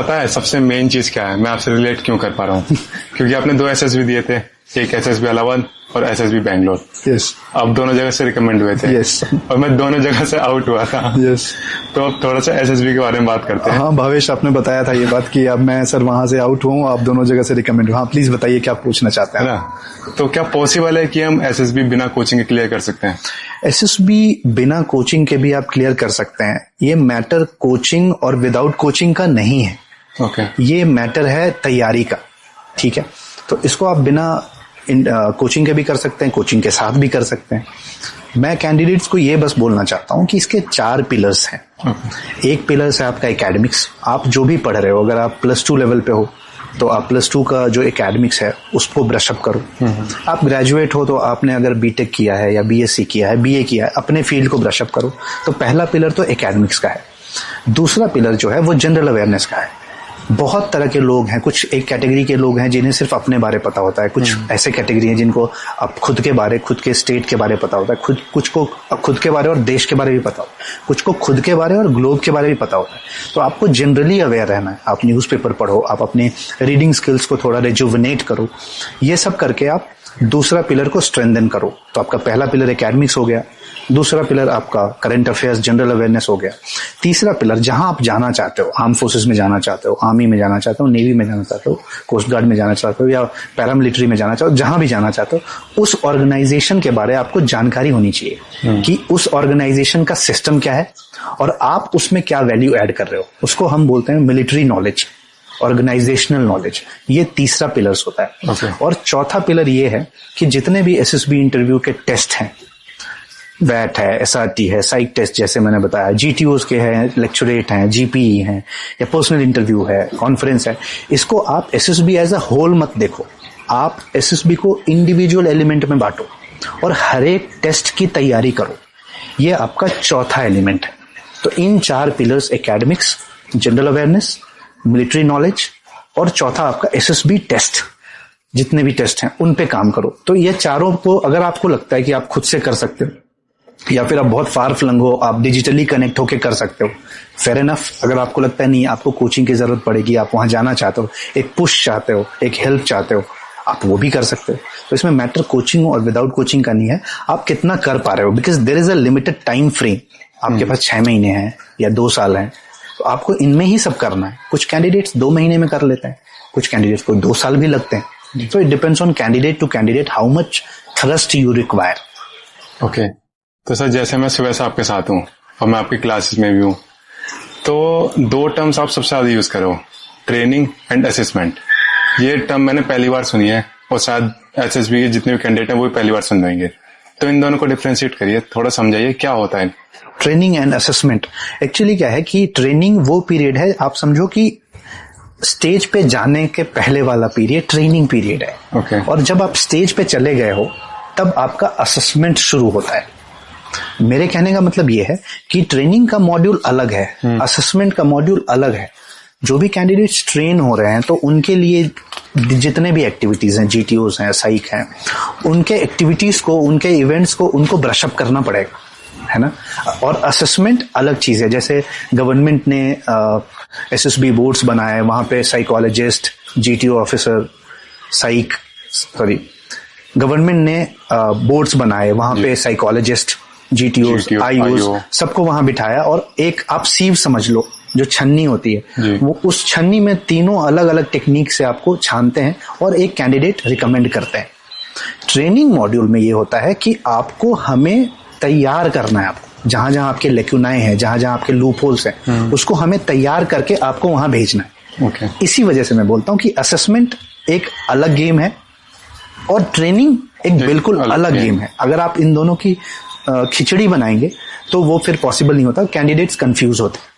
पता है सबसे मेन चीज क्या है, मैं आपसे रिलेट क्यों कर पा रहा हूँ क्योंकि आपने 2 एसएसबी दिए थे, एक एसएसबी इलाहाबाद और एसएसबी बैंगलोर। यस। अब दोनों जगह से रिकमेंड हुए थे। यस। और मैं दोनों जगह से आउट हुआ था। यस। तो अब थोड़ा सा एसएसबी के बारे में बात करते हैं। हाँ भावेश, आपने बताया था ये बात कि अब मैं सर वहां से आउट हूँ, आप दोनों जगह से रिकमेंड हूँ। हाँ प्लीज बताइए क्या पूछना चाहते हैं ना। तो क्या पॉसिबल है कि हम एसएसबी बिना कोचिंग के क्लियर कर सकते हैं? एसएसबी बिना कोचिंग के भी आप क्लियर कर सकते हैं। ये मैटर कोचिंग और विदाउट कोचिंग का नहीं है। ओके। ये मैटर है तैयारी का। ठीक है, तो इसको आप बिना कोचिंग के भी कर सकते हैं, कोचिंग के साथ भी कर सकते हैं। मैं कैंडिडेट्स को ये बस बोलना चाहता हूं कि इसके 4 पिलर्स हैं। एक पिलर है आपका एकेडमिक्स। आप जो भी पढ़ रहे हो, अगर आप +2 लेवल पे हो तो आप +2 का जो एकेडमिक्स है उसको ब्रशअप करो। आप ग्रेजुएट हो तो आपने अगर बीटेक किया है या बीएससी किया है, बीए किया है, अपने फील्ड को ब्रशअप करो। तो पहला पिलर तो एकेडमिक्स का है। दूसरा पिलर जो है वो जनरल अवेयरनेस का है। बहुत तरह के लोग हैं, कुछ एक कैटेगरी के लोग हैं जिन्हें सिर्फ अपने बारे पता होता है, कुछ ऐसे कैटेगरी हैं जिनको अब खुद के बारे, खुद के स्टेट के बारे पता होता है, कुछ को खुद के बारे और देश के बारे भी पता होता है, कुछ को खुद के बारे और ग्लोब के बारे भी पता होता है। तो आपको जनरली अवेयर रहना है। आप न्यूज़पेपर पढ़ो, आप अपने रीडिंग स्किल्स को थोड़ा रिजुविनेट करो। ये सब करके आप दूसरा पिलर को स्ट्रेंथन करो। तो आपका पहला पिलर एकेडमिक्स हो गया, दूसरा पिलर आपका करंट अफेयर्स जनरल अवेयरनेस हो गया, तीसरा पिलर जहां आप जाना चाहते हो, आर्म फोर्सेस में जाना चाहते हो, आर्मी में जाना चाहते हो, नेवी में जाना चाहते हो, कोस्ट गार्ड में जाना चाहते हो या पैरामिलिट्री में जाना चाहते हो, जहां भी जाना चाहते हो, उस ऑर्गेनाइजेशन के बारे में आपको जानकारी होनी चाहिए कि उस ऑर्गेनाइजेशन का सिस्टम क्या है और आप उसमें क्या वैल्यू ऐड कर रहे हो। उसको हम बोलते हैं मिलिट्री नॉलेज, ऑर्गेनाइजेशनल नॉलेज। ये तीसरा पिलर्स होता है। Okay. और चौथा पिलर ये है कि जितने भी एसएसबी इंटरव्यू के टेस्ट हैं, वैट है, एसआरटी है, साइक टेस्ट जैसे मैंने बताया, जीटीओज के हैं, लेक्चरेट हैं, जीपीई हैं या पर्सनल इंटरव्यू है, कॉन्फ्रेंस है, इसको आप एसएसबी एज अ होल मत देखो। आप एसएसबी को इंडिविजुअल एलिमेंट में बांटो और हर एक टेस्ट की तैयारी करो। ये आपका चौथा एलिमेंट है। तो इन 4 pillars, academics, general awareness, military knowledge और चौथा आपका एसएसबी टेस्ट, जितने भी टेस्ट हैं उन पे काम करो। तो ये चारों को अगर आपको लगता है कि आप खुद से कर सकते हो या फिर आप बहुत फार फ्लंग हो, आप डिजिटली कनेक्ट होकर कर सकते हो, फेयर इनफ। अगर आपको लगता है नहीं, आपको कोचिंग की जरूरत पड़ेगी, आप वहां जाना चाहते हो, एक पुश चाहते हो, एक हेल्प चाहते हो, आप वो भी कर सकते हो। तो इसमें मैटर कोचिंग और विदाउट कोचिंग का नहीं है, आप कितना कर पा रहे हो। Because there is a limited time frame. आपके पास 6 महीने हैं या 2 साल हैं, तो आपको इनमें ही सब करना है। कुछ कैंडिडेट्स 2 महीने में कर लेते हैं, कुछ कैंडिडेट्स को 2 साल भी लगते हैं। तो it depends on candidate to candidate how much thrust you require. Okay. तो सर जैसे मैं सुबह से आपके साथ हूँ और मैं आपकी क्लासेस में भी हूँ, तो 2 टर्म्स आप सबसे ज्यादा यूज करो, ट्रेनिंग एंड असेसमेंट। ये टर्म मैंने पहली बार सुनी है और शायद एसएसबी के जितने भी कैंडिडेट हैं वो भी पहली बार सुन पाएंगे। तो इन दोनों को डिफरेंशिएट करिए, थोड़ा समझाइए क्या होता है ट्रेनिंग एंड असेसमेंट। एक्चुअली क्या है कि ट्रेनिंग वो पीरियड है, आप समझो कि स्टेज पे जाने के पहले वाला पीरियड ट्रेनिंग पीरियड है। Okay. और जब आप स्टेज पे चले गए हो तब आपका असेसमेंट शुरू होता है। मेरे कहने का मतलब ये है कि ट्रेनिंग का मॉड्यूल अलग है, असेसमेंट का मॉड्यूल अलग है। जो भी कैंडिडेट्स ट्रेन हो रहे हैं तो उनके लिए जितने भी एक्टिविटीज हैं, जीटीओज हैं, साइक हैं, उनके एक्टिविटीज को, उनके इवेंट्स को उनको ब्रशअप करना पड़ेगा, है ना। और असेसमेंट अलग चीज है। जैसे गवर्नमेंट ने एसएसबी बोर्ड्स बनाए, वहां पे साइकोलॉजिस्ट, जीटीओ ऑफिसर, गवर्नमेंट ने बोर्ड्स बनाए, वहां पे साइकोलॉजिस्ट, जीटीओ, आईओ, सबको वहां बिठाया और एक आप सीव समझ लो, जो छन्नी होती है, वो उस छन्नी में तीनों अलग अलग टेक्निक से आपको छानते हैं और एक कैंडिडेट रिकमेंड करते हैं। ट्रेनिंग मॉड्यूल में ये होता है कि आपको हमें तैयार करना है, आपको जहां जहां आपके लेक्यूनाए हैं, जहां जहां आपके लूप होल्स हैं, उसको हमें तैयार करके आपको वहां भेजना है। इसी वजह से मैं बोलता हूं कि असेसमेंट एक अलग गेम है और ट्रेनिंग एक बिल्कुल अलग गेम है। अगर आप इन दोनों की खिचड़ी बनाएंगे तो वो फिर पॉसिबल नहीं होता, कैंडिडेट्स कंफ्यूज होते हैं।